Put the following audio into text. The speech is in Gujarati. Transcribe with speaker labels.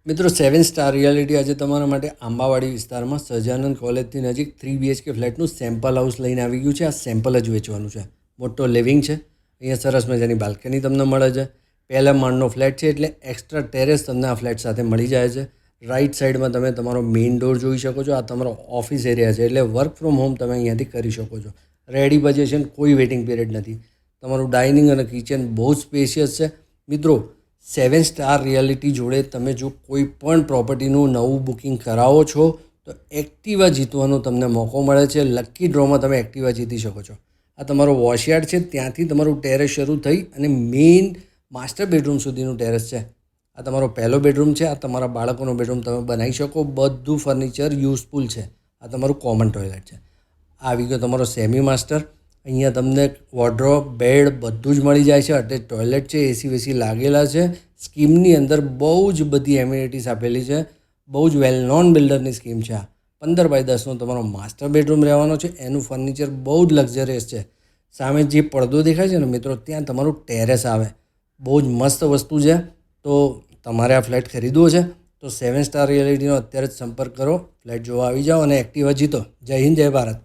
Speaker 1: મિત્રો 7 સ્ટાર રિયાલિટી આજે તમારા માટે આંબાવાડી વિસ્તારમાં સહજાનંદ કોલેજથી નજીક 3 BHK ફ્લેટનું સેમ્પલ હાઉસ લઈને આવી ગયું છે. આ સેમ્પલ જ વેચવાનું છે. મોટો લિવિંગ છે, અહીંયા સરસ મજાની બાલ્કની તમને મળે છે. પહેલા માળનો ફ્લેટ છે એટલે એક્સ્ટ્રા ટેરેસ તમને આ ફ્લેટ સાથે મળી જાય છે. રાઈટ સાઈડમાં તમે તમારો મેઇન ડોર જોઈ શકો છો. આ તમારો ઓફિસ એરિયા છે એટલે વર્ક ફ્રોમ હોમ તમે અહીંયાથી કરી શકો છો. રેડી પોઝિશન, કોઈ વેઇટિંગ પીરિયડ નથી. તમારું ડાઇનિંગ અને કિચન બહુ જ સ્પેશિયસ છે. મિત્રો 7 સ્ટાર રિયાલિટી જોડે તમે જો કોઈ પણ પ્રોપર્ટીનું નવું બુકિંગ કરાવો છો તો એક્ટિવા જીતવાનો તમને મોકો મળે છે. લકી ડ્રોમાં તમે એક્ટિવા જીતી શકો છો. આ તમારો વોશયાર્ડ છે, ત્યાંથી તમારું ટેરેસ શરૂ થઈ અને મેઇન માસ્ટર બેડરૂમ સુધીનું ટેરેસ છે. આ તમારો પહેલો બેડરૂમ છે. આ તમારા બાળકોનો બેડરૂમ તમે બનાવી શકો. બધું ફર્નિચર યુઝફુલ છે. આ તમારું કોમન ટોયલેટ છે. આ આવી ગયો તમારો સેમી માસ્ટર. અહીંયા તમને વોર્ડરોબ, બેડ બધું જ મળી જાય છે. અટેચ ટોયલેટ છે, એસી વેસી લાગેલા છે. સ્કીમની અંદર બહુ જ બધી એમ્યુનિટીઝ આપેલી છે. બહુ જ વેલ નોન બિલ્ડરની સ્કીમ છે. આ 15x10નો તમારો માસ્ટર બેડરૂમ રહેવાનો છે. એનું ફર્નિચર બહુ જ લક્ઝરિયસ છે. સામે જે પડદો દેખાય છે ને મિત્રો, ત્યાં તમારું ટેરેસ આવે. બહુ જ મસ્ત વસ્તુ છે. તો તમારે આ ફ્લેટ ખરીદવો છે તો 7 સ્ટાર રિયાલિટીનો અત્યારે જ સંપર્ક કરો. ફ્લેટ જોવા આવી જાઓ અને એક્ટિવા જીતો. જય હિન્દ, જય ભારત.